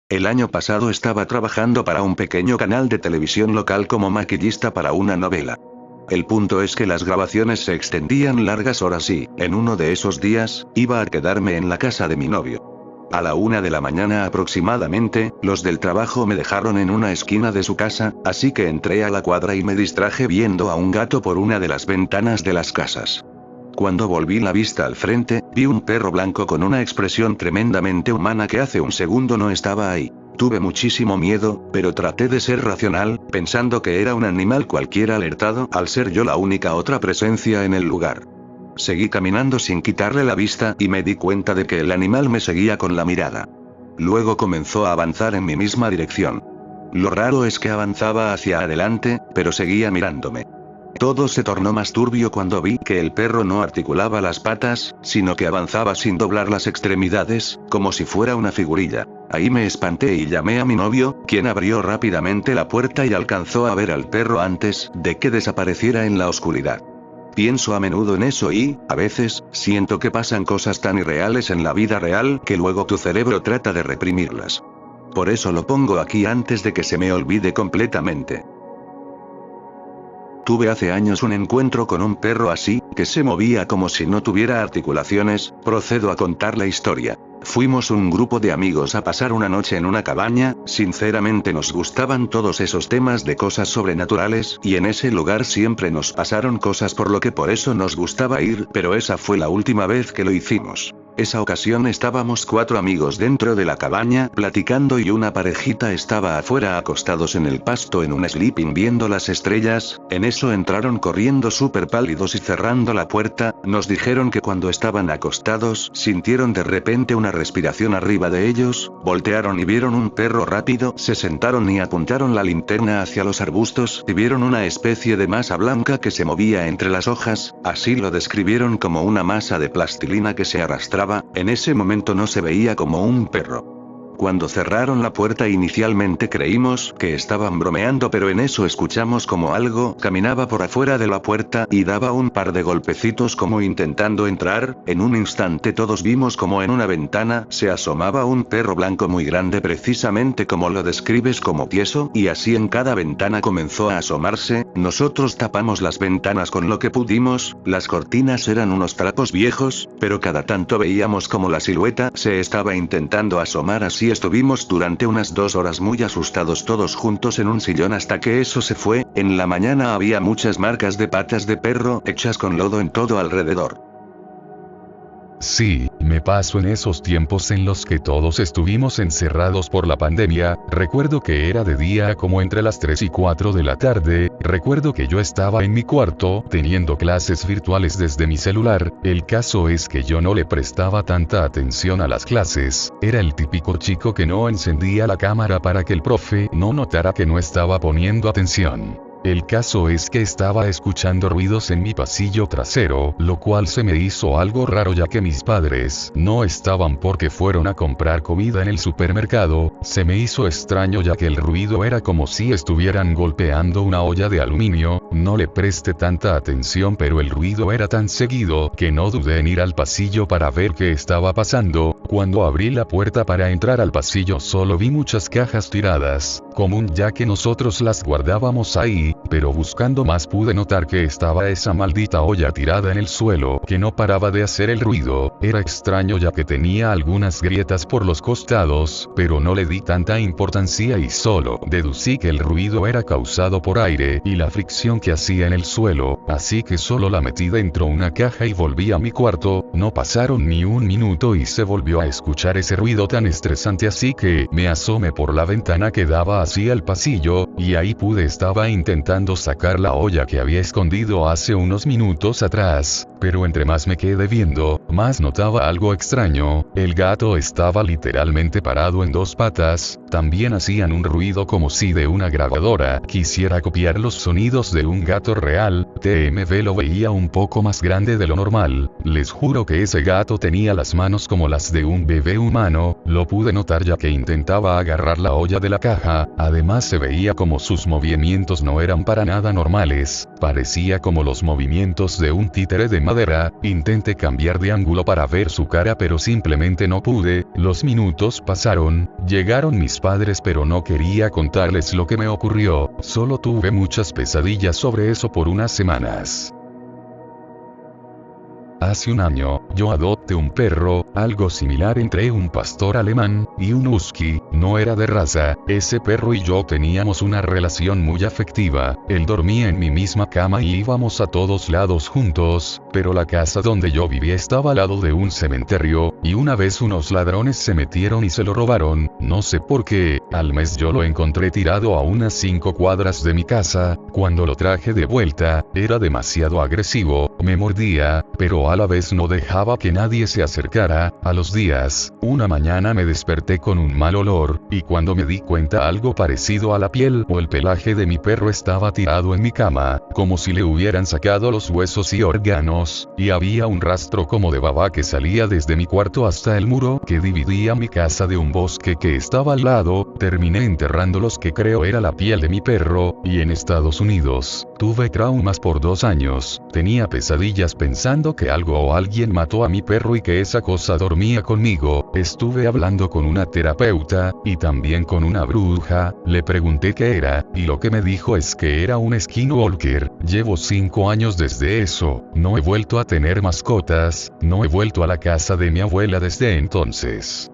El año pasado estaba trabajando para un pequeño canal de televisión local como maquillista para una novela. El punto es que las grabaciones se extendían largas horas y, en uno de esos días, iba a quedarme en la casa de mi novio. A la 1 de la mañana aproximadamente, los del trabajo me dejaron en una esquina de su casa, así que entré a la cuadra y me distraje viendo a un gato por una de las ventanas de las casas. Cuando volví la vista al frente, vi un perro blanco con una expresión tremendamente humana que hace un segundo no estaba ahí. Tuve muchísimo miedo, pero traté de ser racional, pensando que era un animal cualquiera alertado al ser yo la única otra presencia en el lugar. Seguí caminando sin quitarle la vista y me di cuenta de que el animal me seguía con la mirada. Luego comenzó a avanzar en mi misma dirección. Lo raro es que avanzaba hacia adelante, pero seguía mirándome. Todo se tornó más turbio cuando vi que el perro no articulaba las patas, sino que avanzaba sin doblar las extremidades, como si fuera una figurilla. Ahí me espanté y llamé a mi novio, quien abrió rápidamente la puerta y alcanzó a ver al perro antes de que desapareciera en la oscuridad. Pienso a menudo en eso y, a veces, siento que pasan cosas tan irreales en la vida real que luego tu cerebro trata de reprimirlas. Por eso lo pongo aquí antes de que se me olvide completamente. Tuve hace años un encuentro con un perro así, que se movía como si no tuviera articulaciones. Procedo a contar la historia. Fuimos un grupo de amigos a pasar una noche en una cabaña, sinceramente nos gustaban todos esos temas de cosas sobrenaturales, y en ese lugar siempre nos pasaron cosas por lo que por eso nos gustaba ir, pero esa fue la última vez que lo hicimos. Esa ocasión estábamos 4 amigos dentro de la cabaña, platicando y una parejita estaba afuera acostados en el pasto en un sleeping viendo las estrellas. En eso entraron corriendo súper pálidos y cerrando la puerta, nos dijeron que cuando estaban acostados sintieron de repente una respiración arriba de ellos, voltearon y vieron un perro rápido, se sentaron y apuntaron la linterna hacia los arbustos y vieron una especie de masa blanca que se movía entre las hojas, así lo describieron como una masa de plastilina que se arrastraba. En ese momento no se veía como un perro. Cuando cerraron la puerta inicialmente creímos que estaban bromeando, pero en eso escuchamos como algo caminaba por afuera de la puerta y daba un par de golpecitos como intentando entrar. En un instante todos vimos como en una ventana se asomaba un perro blanco muy grande, precisamente como lo describes, como tieso, y así en cada ventana comenzó a asomarse. Nosotros tapamos las ventanas con lo que pudimos, las cortinas eran unos trapos viejos, pero cada tanto veíamos como la silueta se estaba intentando asomar. Así estuvimos durante unas 2 horas muy asustados todos juntos en un sillón hasta que eso se fue. En la mañana había muchas marcas de patas de perro hechas con lodo en todo alrededor. Sí, me pasó en esos tiempos en los que todos estuvimos encerrados por la pandemia. Recuerdo que era de día como entre las 3 y 4 de la tarde, recuerdo que yo estaba en mi cuarto, teniendo clases virtuales desde mi celular. El caso es que yo no le prestaba tanta atención a las clases, era el típico chico que no encendía la cámara para que el profe no notara que no estaba poniendo atención. El caso es que estaba escuchando ruidos en mi pasillo trasero, lo cual se me hizo algo raro ya que mis padres no estaban porque fueron a comprar comida en el supermercado. Se me hizo extraño ya que el ruido era como si estuvieran golpeando una olla de aluminio. No le presté tanta atención, pero el ruido era tan seguido que no dudé en ir al pasillo para ver qué estaba pasando. Cuando abrí la puerta para entrar al pasillo solo vi muchas cajas tiradas, común ya que nosotros las guardábamos ahí. Pero buscando más pude notar que estaba esa maldita olla tirada en el suelo, que no paraba de hacer el ruido. Era extraño ya que tenía algunas grietas por los costados, pero no le di tanta importancia y solo deducí que el ruido era causado por aire y la fricción que hacía en el suelo, así que solo la metí dentro una caja y volví a mi cuarto. No pasaron ni un minuto y se volvió a escuchar ese ruido tan estresante, así que me asomé por la ventana que daba hacia el pasillo, y ahí estaba intentando sacar la olla que había escondido hace unos minutos atrás, pero entre más me quedé viendo, más notaba algo extraño. El gato estaba literalmente parado en 2 patas, también hacían un ruido como si de una grabadora quisiera copiar los sonidos de un gato real. TMV lo veía un poco más grande de lo normal. Les juro que ese gato tenía las manos como las de un bebé humano, lo pude notar ya que intentaba agarrar la olla de la caja, además se veía como sus movimientos no eran para nada normales, parecía como los movimientos de un títere de madera. Intenté cambiar de ángulo para ver su cara pero simplemente no pude. Los minutos pasaron, llegaron mis padres pero no quería contarles lo que me ocurrió, solo tuve muchas pesadillas sobre eso por unas semanas. Hace un año, yo adopté un perro, algo similar entre un pastor alemán y un husky, no era de raza. Ese perro y yo teníamos una relación muy afectiva, él dormía en mi misma cama y íbamos a todos lados juntos, pero la casa donde yo vivía estaba al lado de un cementerio, y una vez unos ladrones se metieron y se lo robaron, no sé por qué. Al mes yo lo encontré tirado a unas 5 cuadras de mi casa. Cuando lo traje de vuelta, era demasiado agresivo, me mordía, pero a la vez no dejaba que nadie se acercara. A los días, una mañana me desperté con un mal olor, y cuando me di cuenta algo parecido a la piel o el pelaje de mi perro estaba tirado en mi cama, como si le hubieran sacado los huesos y órganos, y había un rastro como de baba que salía desde mi cuarto hasta el muro que dividía mi casa de un bosque que estaba al lado. Terminé enterrando los que creo era la piel de mi perro, y en Estados Unidos, tuve traumas por 2 años, tenía pesadillas pensando que algo o alguien mató a mi perro y que esa cosa dormía conmigo. Estuve hablando con una terapeuta, y también con una bruja, le pregunté qué era, y lo que me dijo es que era un skinwalker. Llevo 5 años desde eso, no he vuelto a tener mascotas, no he vuelto a la casa de mi abuela desde entonces.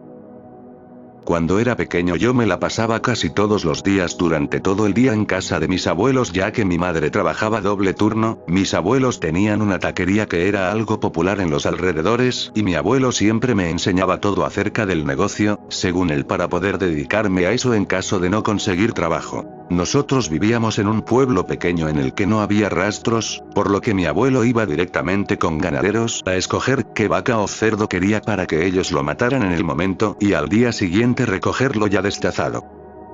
Cuando era pequeño yo me la pasaba casi todos los días durante todo el día en casa de mis abuelos ya que mi madre trabajaba doble turno. Mis abuelos tenían una taquería que era algo popular en los alrededores, y mi abuelo siempre me enseñaba todo acerca del negocio, según él, para poder dedicarme a eso en caso de no conseguir trabajo. Nosotros vivíamos en un pueblo pequeño en el que no había rastros, por lo que mi abuelo iba directamente con ganaderos a escoger qué vaca o cerdo quería para que ellos lo mataran en el momento y al día siguiente recogerlo ya destazado.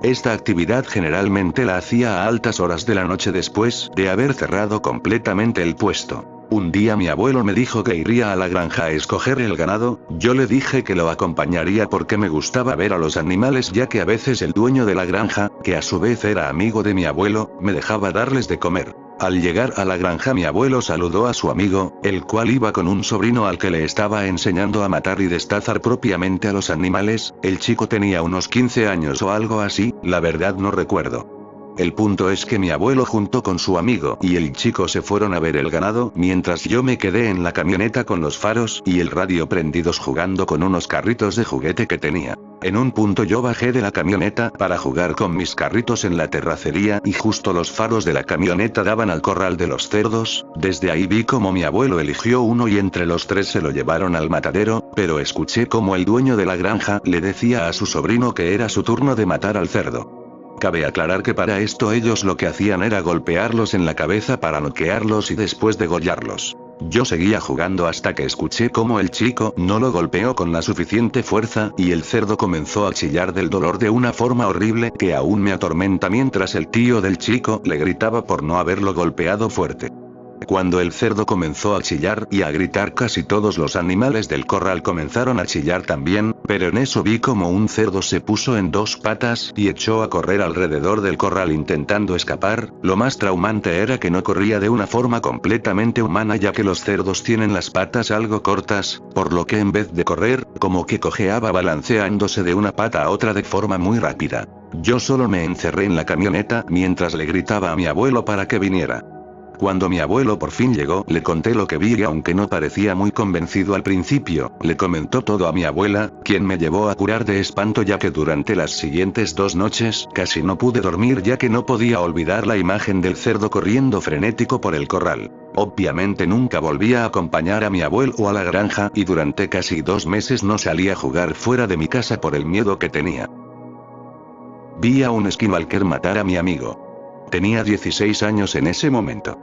Esta actividad generalmente la hacía a altas horas de la noche después de haber cerrado completamente el puesto. Un día mi abuelo me dijo que iría a la granja a escoger el ganado. Yo le dije que lo acompañaría porque me gustaba ver a los animales ya que a veces el dueño de la granja, que a su vez era amigo de mi abuelo, me dejaba darles de comer. Al llegar a la granja mi abuelo saludó a su amigo, el cual iba con un sobrino al que le estaba enseñando a matar y destazar propiamente a los animales. El chico tenía unos 15 años o algo así, la verdad no recuerdo. El punto es que mi abuelo junto con su amigo y el chico se fueron a ver el ganado, mientras yo me quedé en la camioneta con los faros y el radio prendidos jugando con unos carritos de juguete que tenía. En un punto yo bajé de la camioneta para jugar con mis carritos en la terracería y justo los faros de la camioneta daban al corral de los cerdos. Desde ahí vi como mi abuelo eligió uno y entre los 3 se lo llevaron al matadero, pero escuché como el dueño de la granja le decía a su sobrino que era su turno de matar al cerdo. Cabe aclarar que para esto ellos lo que hacían era golpearlos en la cabeza para noquearlos y después degollarlos. Yo seguía jugando hasta que escuché como el chico no lo golpeó con la suficiente fuerza y el cerdo comenzó a chillar del dolor de una forma horrible que aún me atormenta mientras el tío del chico le gritaba por no haberlo golpeado fuerte. Cuando el cerdo comenzó a chillar y a gritar casi todos los animales del corral comenzaron a chillar también, pero en eso vi como un cerdo se puso en 2 patas y echó a correr alrededor del corral intentando escapar. Lo más traumante era que no corría de una forma completamente humana ya que los cerdos tienen las patas algo cortas, por lo que en vez de correr, como que cojeaba balanceándose de una pata a otra de forma muy rápida. Yo solo me encerré en la camioneta mientras le gritaba a mi abuelo para que viniera. Cuando mi abuelo por fin llegó, le conté lo que vi y aunque no parecía muy convencido al principio, le comentó todo a mi abuela, quien me llevó a curar de espanto ya que durante las siguientes 2 noches casi no pude dormir ya que no podía olvidar la imagen del cerdo corriendo frenético por el corral. Obviamente nunca volví a acompañar a mi abuelo a la granja y durante casi 2 meses no salí a jugar fuera de mi casa por el miedo que tenía. Vi a un skinwalker matar a mi amigo. Tenía 16 años en ese momento.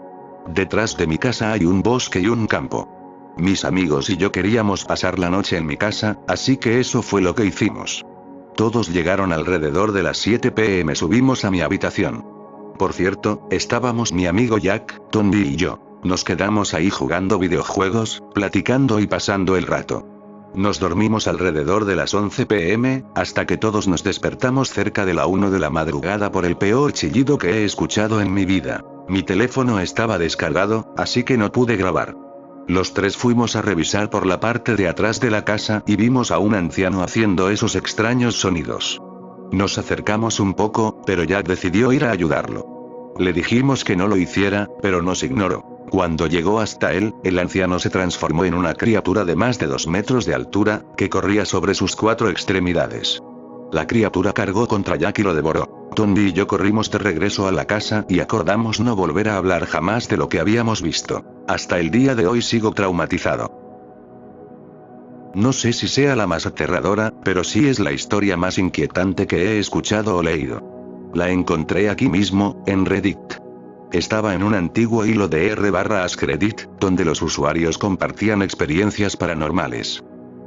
Detrás de mi casa hay un bosque y un campo. Mis amigos y yo queríamos pasar la noche en mi casa, así que eso fue lo que hicimos. Todos llegaron alrededor de las 7 p.m. Subimos a mi habitación. Por cierto, estábamos mi amigo Jack, Tony y yo. Nos quedamos ahí jugando videojuegos, platicando y pasando el rato. Nos dormimos alrededor de las 11 p.m., hasta que todos nos despertamos cerca de la 1 de la madrugada por el peor chillido que he escuchado en mi vida. Mi teléfono estaba descargado, así que no pude grabar. Los tres fuimos a revisar por la parte de atrás de la casa y vimos a un anciano haciendo esos extraños sonidos. Nos acercamos un poco, pero Jack decidió ir a ayudarlo. Le dijimos que no lo hiciera, pero nos ignoró. Cuando llegó hasta él, el anciano se transformó en una criatura de más de 2 metros de altura, que corría sobre sus 4 extremidades. La criatura cargó contra Jack y lo devoró. Tony y yo corrimos de regreso a la casa y acordamos no volver a hablar jamás de lo que habíamos visto. Hasta el día de hoy sigo traumatizado. No sé si sea la más aterradora, pero sí es la historia más inquietante que he escuchado o leído. La encontré aquí mismo, en Reddit. Estaba en un antiguo hilo de r/Askreddit, donde los usuarios compartían experiencias paranormales.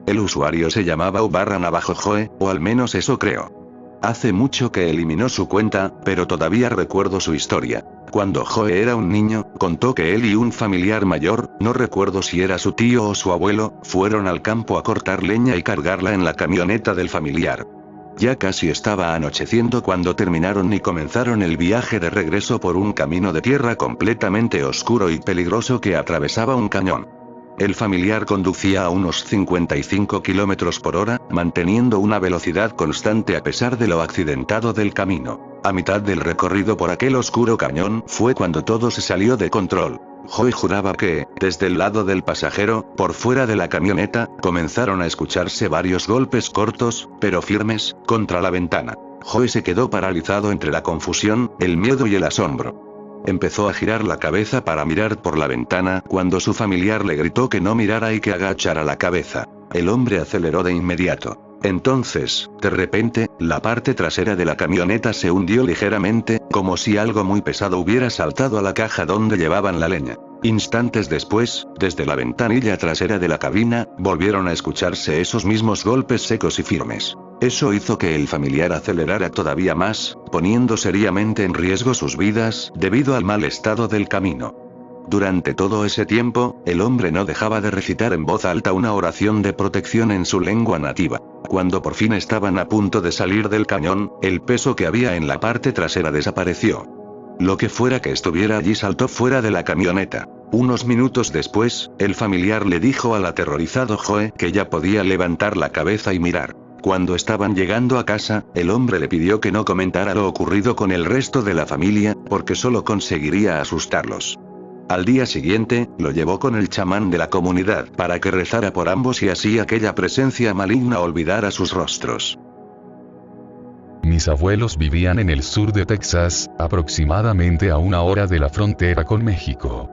El usuario se llamaba u/Navajo-Joe, o al menos eso creo. Hace mucho que eliminó su cuenta, pero todavía recuerdo su historia. Cuando Joe era un niño, contó que él y un familiar mayor, no recuerdo si era su tío o su abuelo, fueron al campo a cortar leña y cargarla en la camioneta del familiar. Ya casi estaba anocheciendo cuando terminaron y comenzaron el viaje de regreso por un camino de tierra completamente oscuro y peligroso que atravesaba un cañón. El familiar conducía a unos 55 km por hora, manteniendo una velocidad constante a pesar de lo accidentado del camino. A mitad del recorrido por aquel oscuro cañón fue cuando todo se salió de control. Joe juraba que, desde el lado del pasajero, por fuera de la camioneta, comenzaron a escucharse varios golpes cortos, pero firmes, contra la ventana. Joe se quedó paralizado entre la confusión, el miedo y el asombro. Empezó a girar la cabeza para mirar por la ventana cuando su familiar le gritó que no mirara y que agachara la cabeza. El hombre aceleró de inmediato. Entonces, de repente, la parte trasera de la camioneta se hundió ligeramente, como si algo muy pesado hubiera saltado a la caja donde llevaban la leña. Instantes después, desde la ventanilla trasera de la cabina, volvieron a escucharse esos mismos golpes secos y firmes. Eso hizo que el familiar acelerara todavía más, poniendo seriamente en riesgo sus vidas, debido al mal estado del camino. Durante todo ese tiempo, el hombre no dejaba de recitar en voz alta una oración de protección en su lengua nativa. Cuando por fin estaban a punto de salir del cañón, el peso que había en la parte trasera desapareció. Lo que fuera que estuviera allí saltó fuera de la camioneta. Unos minutos después, el familiar le dijo al aterrorizado Joe que ya podía levantar la cabeza y mirar. Cuando estaban llegando a casa, el hombre le pidió que no comentara lo ocurrido con el resto de la familia, porque solo conseguiría asustarlos. Al día siguiente, lo llevó con el chamán de la comunidad para que rezara por ambos y así aquella presencia maligna olvidara sus rostros. Mis abuelos vivían en el sur de Texas, aproximadamente a 1 hora de la frontera con México.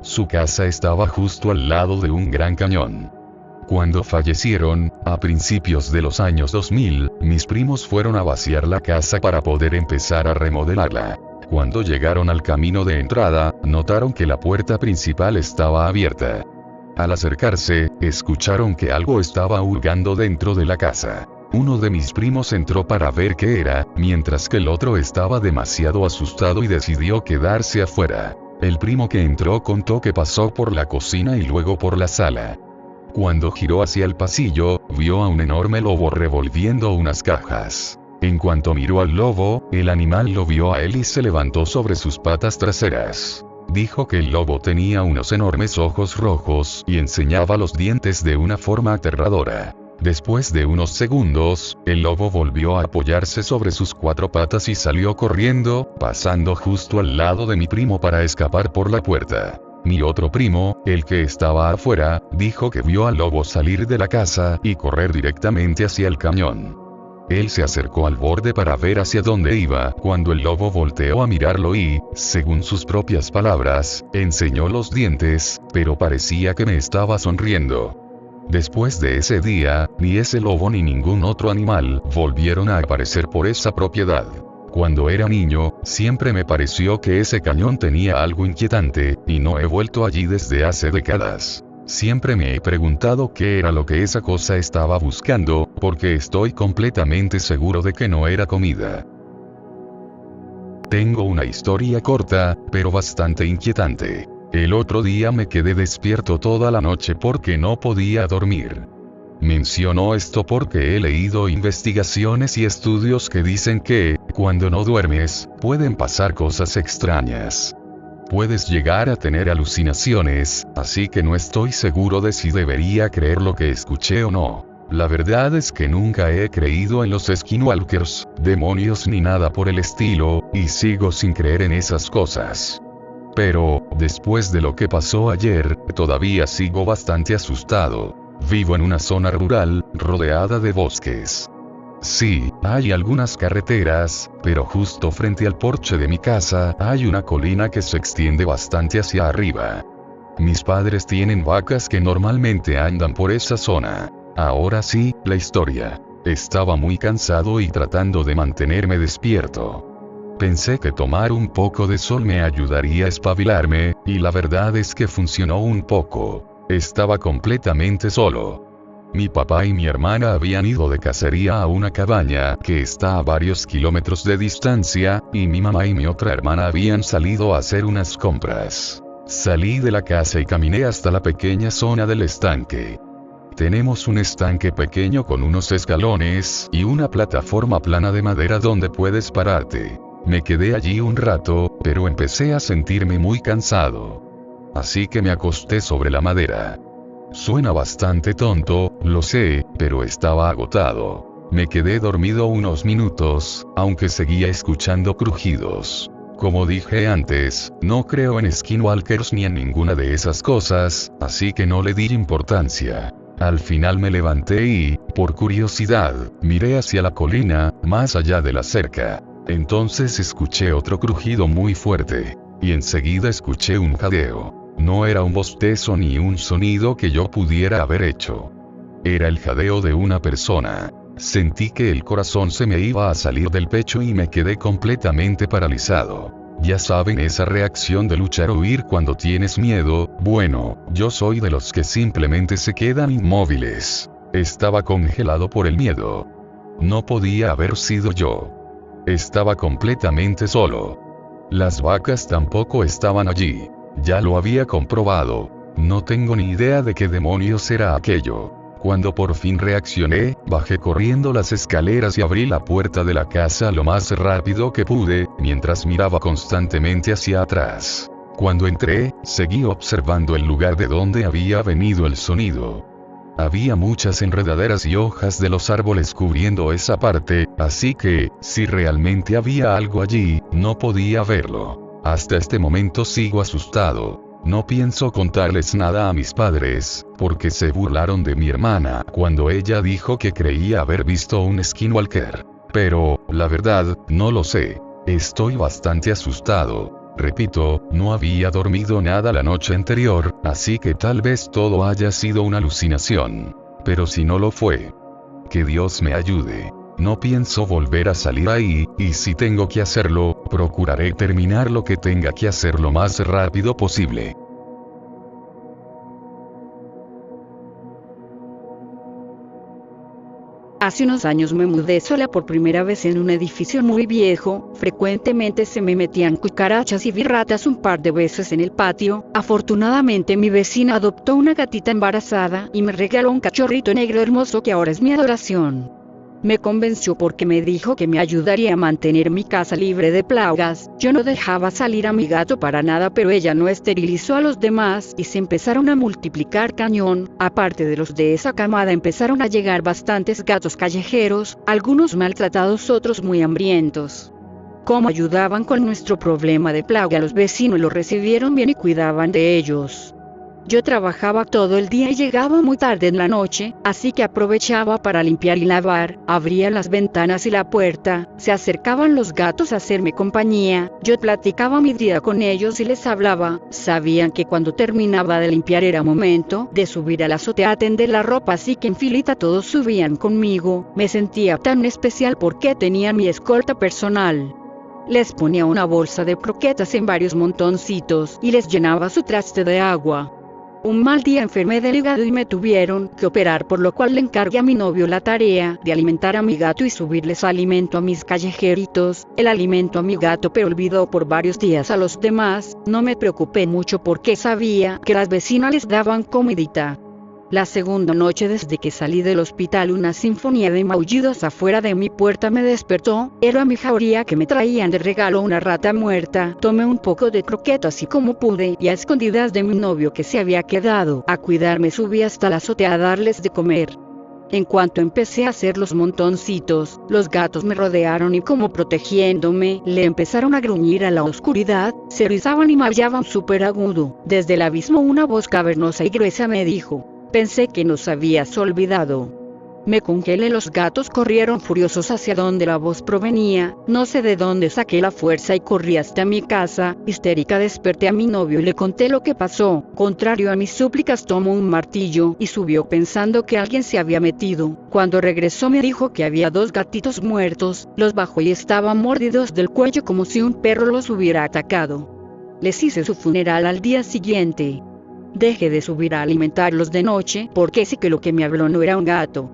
Su casa estaba justo al lado de un gran cañón. Cuando fallecieron, a principios de los años 2000, mis primos fueron a vaciar la casa para poder empezar a remodelarla. Cuando llegaron al camino de entrada, notaron que la puerta principal estaba abierta. Al acercarse, escucharon que algo estaba hurgando dentro de la casa. Uno de mis primos entró para ver qué era, mientras que el otro estaba demasiado asustado y decidió quedarse afuera. El primo que entró contó que pasó por la cocina y luego por la sala. Cuando giró hacia el pasillo, vio a un enorme lobo revolviendo unas cajas. En cuanto miró al lobo, el animal lo vio a él y se levantó sobre sus patas traseras. Dijo que el lobo tenía unos enormes ojos rojos y enseñaba los dientes de una forma aterradora. Después de unos segundos, el lobo volvió a apoyarse sobre sus 4 patas y salió corriendo, pasando justo al lado de mi primo para escapar por la puerta. Mi otro primo, el que estaba afuera, dijo que vio al lobo salir de la casa y correr directamente hacia el cañón. Él se acercó al borde para ver hacia dónde iba, cuando el lobo volteó a mirarlo y, según sus propias palabras, enseñó los dientes, pero parecía que me estaba sonriendo. Después de ese día, ni ese lobo ni ningún otro animal volvieron a aparecer por esa propiedad. Cuando era niño, siempre me pareció que ese cañón tenía algo inquietante, y no he vuelto allí desde hace décadas. Siempre me he preguntado qué era lo que esa cosa estaba buscando, porque estoy completamente seguro de que no era comida. Tengo una historia corta, pero bastante inquietante. El otro día me quedé despierto toda la noche porque no podía dormir. Menciono esto porque he leído investigaciones y estudios que dicen que, cuando no duermes, pueden pasar cosas extrañas. Puedes llegar a tener alucinaciones, así que no estoy seguro de si debería creer lo que escuché o no. La verdad es que nunca he creído en los skinwalkers, demonios ni nada por el estilo, y sigo sin creer en esas cosas. Pero, después de lo que pasó ayer, todavía sigo bastante asustado. Vivo en una zona rural, rodeada de bosques. Sí, hay algunas carreteras, pero justo frente al porche de mi casa hay una colina que se extiende bastante hacia arriba. Mis padres tienen vacas que normalmente andan por esa zona. Ahora sí, la historia. Estaba muy cansado y tratando de mantenerme despierto. Pensé que tomar un poco de sol me ayudaría a espabilarme, y la verdad es que funcionó un poco. Estaba completamente solo. Mi papá y mi hermana habían ido de cacería a una cabaña que está a varios kilómetros de distancia, y mi mamá y mi otra hermana habían salido a hacer unas compras. Salí de la casa y caminé hasta la pequeña zona del estanque. Tenemos un estanque pequeño con unos escalones y una plataforma plana de madera donde puedes pararte. Me quedé allí un rato, pero empecé a sentirme muy cansado. Así que me acosté sobre la madera. Suena bastante tonto, lo sé, pero estaba agotado. Me quedé dormido unos minutos, aunque seguía escuchando crujidos. Como dije antes, no creo en skinwalkers ni en ninguna de esas cosas, así que no le di importancia. Al final me levanté y, por curiosidad, miré hacia la colina, más allá de la cerca. Entonces escuché otro crujido muy fuerte. Y enseguida escuché un jadeo. No era un bostezo ni un sonido que yo pudiera haber hecho. Era el jadeo de una persona. Sentí que el corazón se me iba a salir del pecho y me quedé completamente paralizado. Ya saben esa reacción de luchar o huir cuando tienes miedo. Bueno, yo soy de los que simplemente se quedan inmóviles. Estaba congelado por el miedo. No podía haber sido yo. Estaba completamente solo. Las vacas tampoco estaban allí. Ya lo había comprobado. No tengo ni idea de qué demonios era aquello. Cuando por fin reaccioné, bajé corriendo las escaleras y abrí la puerta de la casa lo más rápido que pude, mientras miraba constantemente hacia atrás. Cuando entré, seguí observando el lugar de donde había venido el sonido. Había muchas enredaderas y hojas de los árboles cubriendo esa parte, así que, si realmente había algo allí, no podía verlo. Hasta este momento sigo asustado. No pienso contarles nada a mis padres, porque se burlaron de mi hermana cuando ella dijo que creía haber visto un skinwalker. Pero, la verdad, no lo sé. Estoy bastante asustado. Repito, no había dormido nada la noche anterior, así que tal vez todo haya sido una alucinación. Pero si no lo fue, que Dios me ayude. No pienso volver a salir ahí, y si tengo que hacerlo, procuraré terminar lo que tenga que hacer lo más rápido posible. Hace unos años me mudé sola por primera vez en un edificio muy viejo. Frecuentemente se me metían cucarachas y vi ratas un par de veces en el patio. Afortunadamente mi vecina adoptó una gatita embarazada y me regaló un cachorrito negro hermoso que ahora es mi adoración. Me convenció porque me dijo que me ayudaría a mantener mi casa libre de plagas. Yo no dejaba salir a mi gato para nada, pero ella no esterilizó a los demás y se empezaron a multiplicar cañón. Aparte de los de esa camada empezaron a llegar bastantes gatos callejeros, algunos maltratados, otros muy hambrientos. Como ayudaban con nuestro problema de plaga, los vecinos los recibieron bien y cuidaban de ellos. Yo trabajaba todo el día y llegaba muy tarde en la noche, así que aprovechaba para limpiar y lavar. Abría las ventanas y la puerta, se acercaban los gatos a hacerme compañía, yo platicaba mi día con ellos y les hablaba. Sabían que cuando terminaba de limpiar era momento de subir a la azotea a tender la ropa, así que en filita todos subían conmigo. Me sentía tan especial porque tenía mi escolta personal. Les ponía una bolsa de croquetas en varios montoncitos y les llenaba su traste de agua. Un mal día enfermé del hígado y me tuvieron que operar, por lo cual le encargué a mi novio la tarea de alimentar a mi gato y subirles alimento a mis callejeritos, el alimento a mi gato, pero olvidó por varios días a los demás. No me preocupé mucho porque sabía que las vecinas les daban comidita. La segunda noche desde que salí del hospital, una sinfonía de maullidos afuera de mi puerta me despertó. Era mi jauría que me traían de regalo una rata muerta. Tomé un poco de croqueta así como pude y a escondidas de mi novio, que se había quedado a cuidarme, subí hasta la azotea a darles de comer. En cuanto empecé a hacer los montoncitos, los gatos me rodearon y, como protegiéndome, le empezaron a gruñir a la oscuridad. Se rizaban y maullaban súper agudo. Desde el abismo una voz cavernosa y gruesa me dijo: pensé que nos habías olvidado. Me congelé. Los gatos corrieron furiosos hacia donde la voz provenía. No sé de dónde saqué la fuerza y corrí hasta mi casa. Histérica desperté a mi novio y le conté lo que pasó. Contrario a mis súplicas, tomó un martillo y subió pensando que alguien se había metido. Cuando regresó me dijo que había 2 gatitos muertos. Los bajó y estaban mordidos del cuello como si un perro los hubiera atacado. Les hice su funeral al día siguiente. Dejé de subir a alimentarlos de noche porque sé que lo que me habló no era un gato.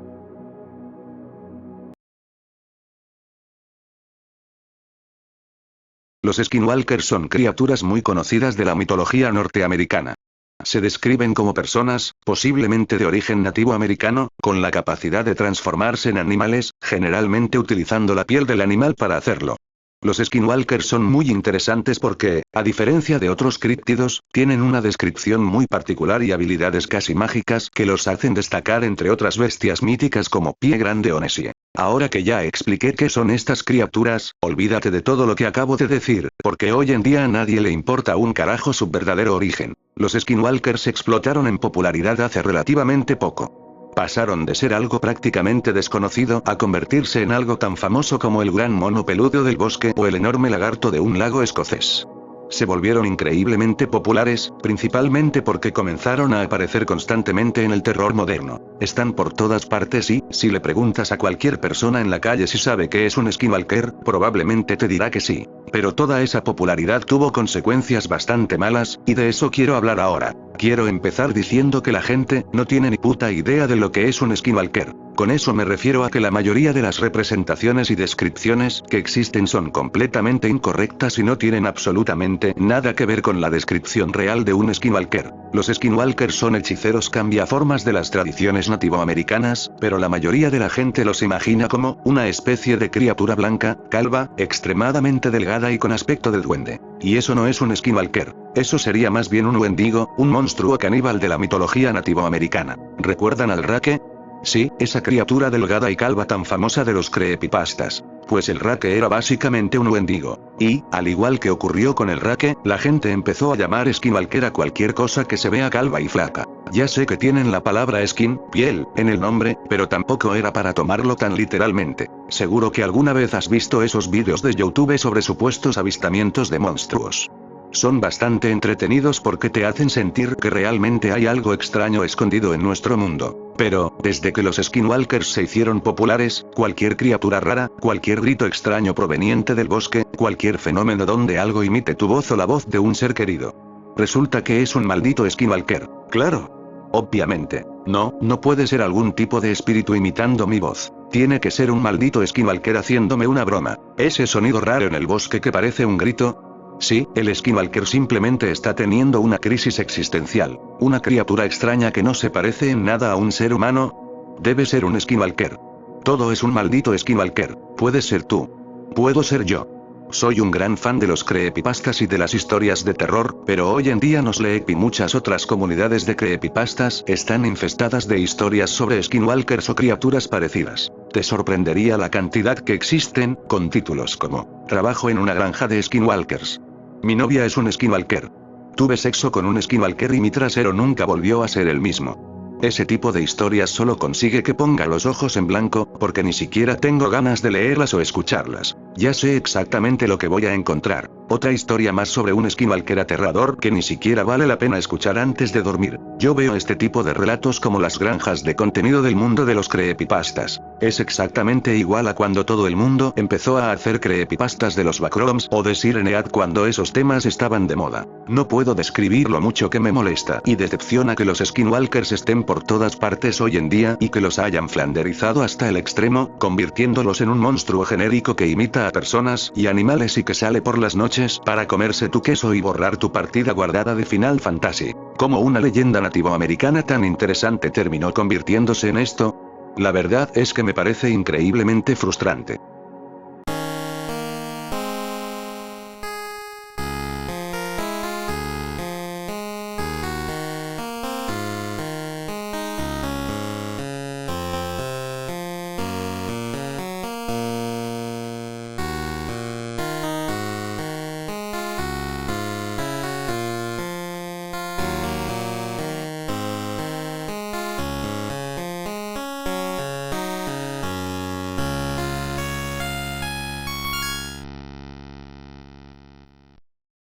Los skinwalkers son criaturas muy conocidas de la mitología norteamericana. Se describen como personas, posiblemente de origen nativo americano, con la capacidad de transformarse en animales, generalmente utilizando la piel del animal para hacerlo. Los skinwalkers son muy interesantes porque, a diferencia de otros críptidos, tienen una descripción muy particular y habilidades casi mágicas que los hacen destacar entre otras bestias míticas como Pie Grande o Nessie. Ahora que ya expliqué qué son estas criaturas, olvídate de todo lo que acabo de decir, porque hoy en día a nadie le importa un carajo su verdadero origen. Los skinwalkers explotaron en popularidad hace relativamente poco. Pasaron de ser algo prácticamente desconocido a convertirse en algo tan famoso como el gran mono peludo del bosque o el enorme lagarto de un lago escocés. Se volvieron increíblemente populares, principalmente porque comenzaron a aparecer constantemente en el terror moderno. Están por todas partes y, si le preguntas a cualquier persona en la calle si sabe qué es un skinwalker, probablemente te dirá que sí. Pero toda esa popularidad tuvo consecuencias bastante malas, y de eso quiero hablar ahora. Quiero empezar diciendo que la gente no tiene ni puta idea de lo que es un skinwalker. Con eso me refiero a que la mayoría de las representaciones y descripciones que existen son completamente incorrectas y no tienen absolutamente nada que ver con la descripción real de un skinwalker. Los skinwalkers son hechiceros cambiaformas de las tradiciones nativoamericanas, pero la mayoría de la gente los imagina como una especie de criatura blanca, calva, extremadamente delgada y con aspecto de duende. Y eso no es un skinwalker. Eso sería más bien un wendigo, un monstruo caníbal de la mitología nativoamericana. ¿Recuerdan al Rake? Sí, esa criatura delgada y calva tan famosa de los creepypastas. Pues el Rake era básicamente un wendigo. Y, al igual que ocurrió con el Rake, la gente empezó a llamar skinwalker a cualquier cosa que se vea calva y flaca. Ya sé que tienen la palabra skin, piel, en el nombre, pero tampoco era para tomarlo tan literalmente. Seguro que alguna vez has visto esos vídeos de YouTube sobre supuestos avistamientos de monstruos. Son bastante entretenidos porque te hacen sentir que realmente hay algo extraño escondido en nuestro mundo. Pero, desde que los skinwalkers se hicieron populares, cualquier criatura rara, cualquier grito extraño proveniente del bosque, cualquier fenómeno donde algo imite tu voz o la voz de un ser querido, resulta que es un maldito skinwalker. Claro. Obviamente. No puede ser algún tipo de espíritu imitando mi voz. Tiene que ser un maldito skinwalker haciéndome una broma. Ese sonido raro en el bosque que parece un grito. Sí, el skinwalker simplemente está teniendo una crisis existencial. Una criatura extraña que no se parece en nada a un ser humano. Debe ser un skinwalker. Todo es un maldito skinwalker. Puedes ser tú. Puedo ser yo. Soy un gran fan de los creepypastas y de las historias de terror, pero hoy en día Nosleep y muchas otras comunidades de creepypastas están infestadas de historias sobre skinwalkers o criaturas parecidas. Te sorprendería la cantidad que existen, con títulos como "Trabajo en una granja de skinwalkers". Mi novia es un skinwalker. Tuve sexo con un skinwalker y mi trasero nunca volvió a ser el mismo. Ese tipo de historias solo consigue que ponga los ojos en blanco, porque ni siquiera tengo ganas de leerlas o escucharlas. Ya sé exactamente lo que voy a encontrar. Otra historia más sobre un skinwalker aterrador que ni siquiera vale la pena escuchar antes de dormir. Yo veo este tipo de relatos como las granjas de contenido del mundo de los creepypastas. Es exactamente igual a cuando todo el mundo empezó a hacer creepypastas de los backrooms o de Siren Head cuando esos temas estaban de moda. No puedo describir lo mucho que me molesta y decepciona que los skinwalkers estén por todas partes hoy en día y que los hayan flanderizado hasta el extremo, convirtiéndolos en un monstruo genérico que imita a personas y animales y que sale por las noches para comerse tu queso y borrar tu partida guardada de Final Fantasy. ¿Cómo una leyenda nativoamericana tan interesante terminó convirtiéndose en esto? La verdad es que me parece increíblemente frustrante.